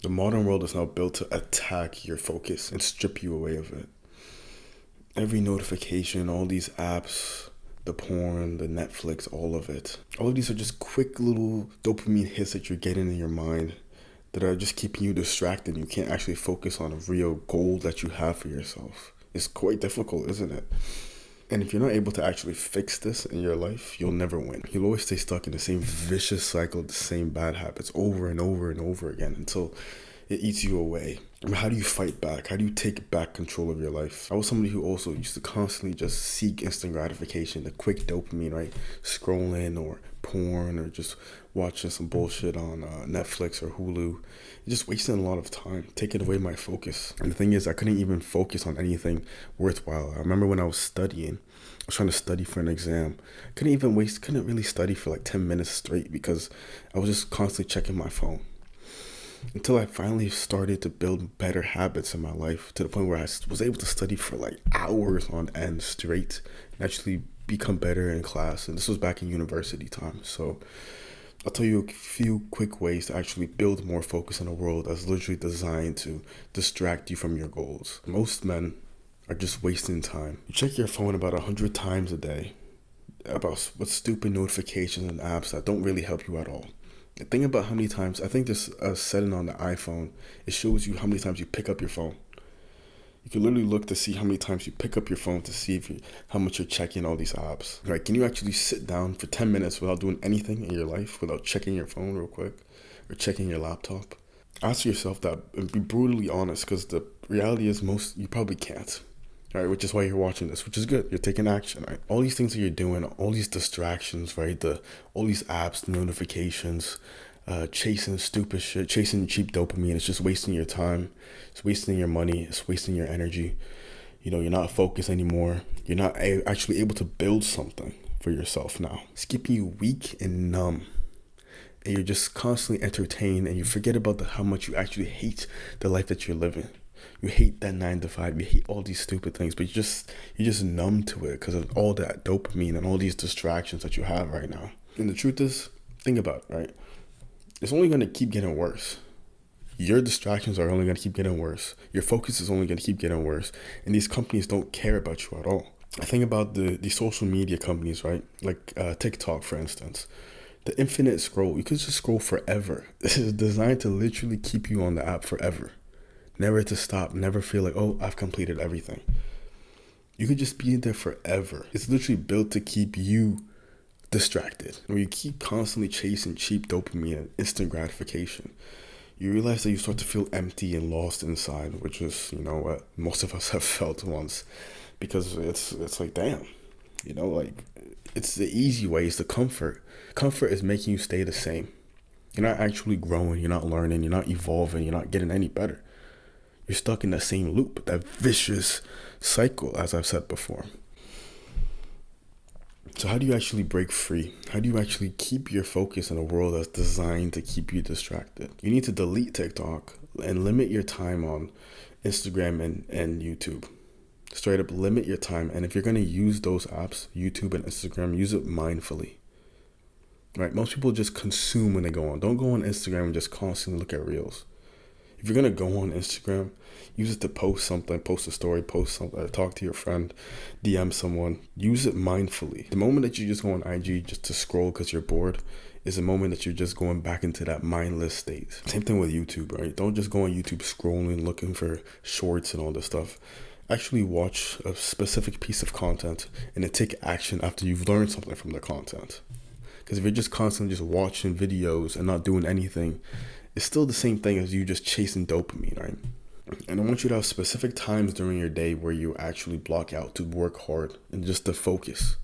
The modern world is now built to attack your focus and strip you away of it. Every notification, all these apps, the porn, the Netflix, all of it. All of these are just quick little dopamine hits that you're getting in your mind that are just keeping you distracted. You can't actually focus on a real goal that you have for yourself. It's quite difficult, isn't it? And if you're not able to actually fix this in your life, you'll never win. You'll always stay stuck in the same vicious cycle, the same bad habits over and over and over again until it eats you away. I mean, how do you fight back? How do you take back control of your life? I was somebody who also used to constantly just seek instant gratification, the quick dopamine, right? Scrolling or porn or just watching some bullshit on Netflix or Hulu. Just wasting a lot of time, taking away my focus. And the thing is, I couldn't even focus on anything worthwhile. I remember when I was studying, I was trying to study for an exam. Couldn't really study for like 10 minutes straight because I was just constantly checking my phone. Until I finally started to build better habits in my life to the point where I was able to study for like hours on end straight and actually become better in class. And this was back in university time. So I'll tell you a few quick ways to actually build more focus in a world that's literally designed to distract you from your goals. Most men are just wasting time. You check your phone about 100 times a day about what stupid notifications and apps that don't really help you at all. Think about how many times, I think there's a setting on the iPhone, it shows you how many times you pick up your phone. You can literally look to see how many times you pick up your phone to see how much you're checking all these apps. Right? Can you actually sit down for 10 minutes without doing anything in your life, without checking your phone real quick or checking your laptop? Ask yourself that and be brutally honest, because the reality is you probably can't. Right, which is why you're watching this, which is good. You're taking action, right? All these things that you're doing, all these distractions, right? All these apps, notifications, chasing stupid shit, chasing cheap dopamine. It's just wasting your time. It's wasting your money. It's wasting your energy. You're not focused anymore. You're not actually able to build something for yourself now. It's keeping you weak and numb. And you're just constantly entertained, and you forget about how much you actually hate the life that you're living. You hate that 9 to 5. You hate all these stupid things, but you're just numb to it because of all that dopamine and all these distractions that you have right now. And the truth is, think about it, right? It's only going to keep getting worse. Your distractions are only going to keep getting worse. Your focus is only going to keep getting worse. And these companies don't care about you at all. I think about the social media companies, right? Like TikTok, for instance. The infinite scroll. You could just scroll forever. This is designed to literally keep you on the app forever. Never to stop, never feel like, oh, I've completed everything. You could just be in there forever. It's literally built to keep you distracted. When you keep constantly chasing cheap dopamine and instant gratification, you realize that you start to feel empty and lost inside, which is, what most of us have felt once. Because it's like, damn, like it's the easy way, it's the comfort. Comfort is making you stay the same. You're not actually growing, you're not learning, you're not evolving, you're not getting any better. You're stuck in that same loop, that vicious cycle, as I've said before. So how do you actually break free? How do you actually keep your focus in a world that's designed to keep you distracted? You need to delete TikTok and limit your time on Instagram and YouTube. Straight up limit your time. And if you're going to use those apps, YouTube and Instagram, use it mindfully. Right? Most people just consume when they go on. Don't go on Instagram and just constantly look at reels. If you're going to go on Instagram, use it to post something, post a story, post something, talk to your friend, DM someone. Use it mindfully. The moment that you just go on IG just to scroll because you're bored is the moment that you're just going back into that mindless state. Same thing with YouTube, right? Don't just go on YouTube scrolling, looking for shorts and all this stuff. Actually watch a specific piece of content and then take action after you've learned something from the content. Because if you're just constantly just watching videos and not doing anything, it's still the same thing as you just chasing dopamine, right? And I want you to have specific times during your day where you actually block out to work hard and just to focus.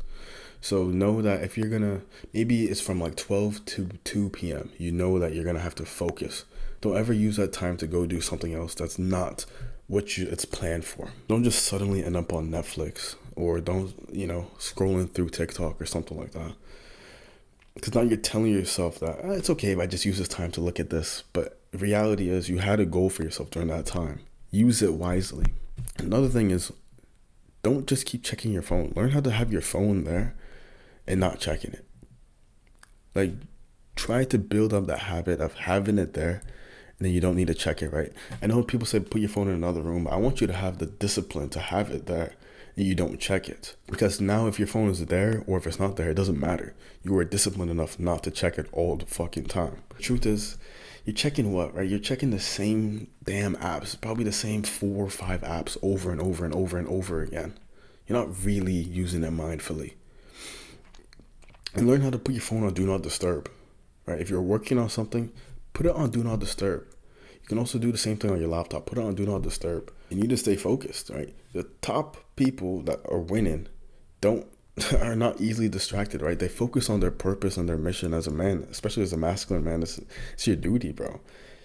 So know that if you're gonna, maybe it's from like 12 to 2 p.m. You know that you're gonna have to focus. Don't ever use that time to go do something else that's not what it's planned for. Don't just suddenly end up on Netflix or don't, scrolling through TikTok or something like that. Because now you're telling yourself that it's okay if I just use this time to look at this. But the reality is you had a goal for yourself during that time. Use it wisely. Another thing is, don't just keep checking your phone. Learn how to have your phone there and not checking it. Like, try to build up that habit of having it there and then you don't need to check it, right? I know people say put your phone in another room, but I want you to have the discipline to have it there and you don't check it. Because now if your phone is there or if it's not there, it doesn't matter. You are disciplined enough not to check it all the fucking time. The truth is, you're checking what, right? You're checking the same damn apps, probably the same 4 or 5 apps over and over and over and over again. You're not really using it mindfully. And learn how to put your phone on do not disturb, right? If you're working on something, put it on do not disturb. You can also do the same thing on your laptop. Put it on do not disturb. You need to stay focused, right? The top people that are winning are not easily distracted, right? They focus on their purpose and their mission as a man, especially as a masculine man. It's your duty, bro.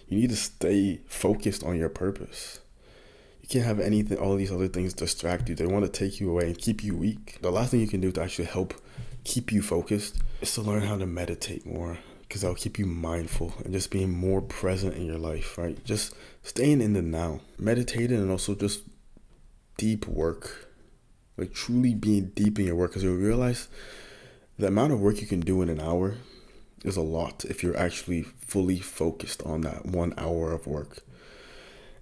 You need to stay focused on your purpose. You can't have anything, all these other things distract you. They want to take you away and keep you weak. The last thing you can do to actually help keep you focused is to learn how to meditate more, because that'll keep you mindful and just being more present in your life, right? Just staying in the now, meditating, and also just deep work, like truly being deep in your work, because you'll realize the amount of work you can do in an hour is a lot if you're actually fully focused on that 1 hour of work.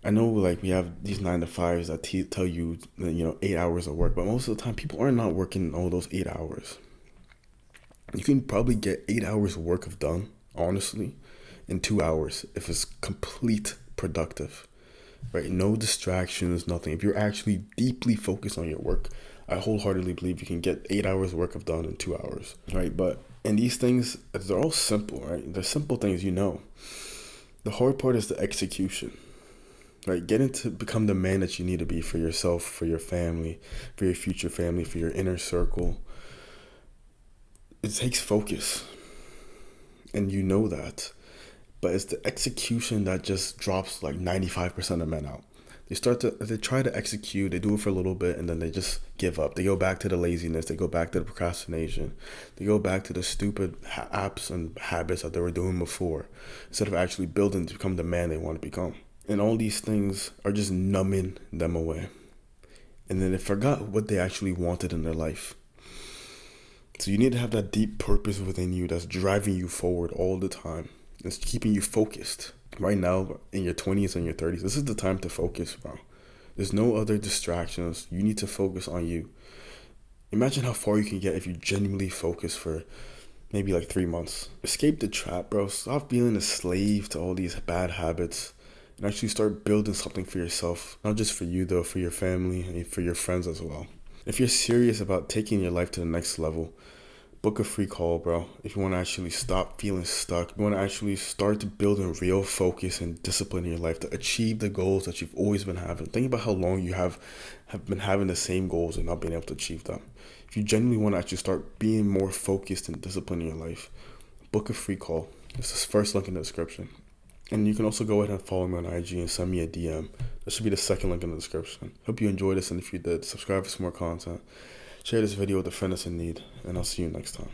I know, like, we have these 9 to 5s that tell you, 8 hours of work, but most of the time people are not working all those 8 hours. You can probably get 8 hours of work done, honestly, in 2 hours if it's complete productive, right? No distractions, nothing. If you're actually deeply focused on your work, I wholeheartedly believe you can get 8 hours of work done in 2 hours, right? But in these things, they're all simple, right? They're simple things, The hard part is the execution, right? Getting to become the man that you need to be for yourself, for your family, for your future family, for your inner circle. It takes focus, and you know that, but it's the execution that just drops like 95% of men out. They try to execute, they do it for a little bit, and then they just give up. They go back to the laziness, they go back to the procrastination, they go back to the stupid apps and habits that they were doing before, instead of actually building to become the man they want to become. And all these things are just numbing them away. And then they forgot what they actually wanted in their life. So you need to have that deep purpose within you that's driving you forward all the time. It's keeping you focused. Right now, in your 20s and your 30s, this is the time to focus, bro. There's no other distractions. You need to focus on you. Imagine how far you can get if you genuinely focus for maybe like 3 months. Escape the trap, bro. Stop being a slave to all these bad habits and actually start building something for yourself. Not just for you, though, for your family and for your friends as well. If you're serious about taking your life to the next level, book a free call, bro. If you want to actually stop feeling stuck, you want to actually start to build a real focus and discipline in your life to achieve the goals that you've always been having. Think about how long you have been having the same goals and not being able to achieve them. If you genuinely want to actually start being more focused and disciplined in your life, book a free call. It's the first link in the description. And you can also go ahead and follow me on IG and send me a DM. That should be the second link in the description. Hope you enjoyed this, and if you did, subscribe for some more content. Share this video with a friend that's in need, and I'll see you next time.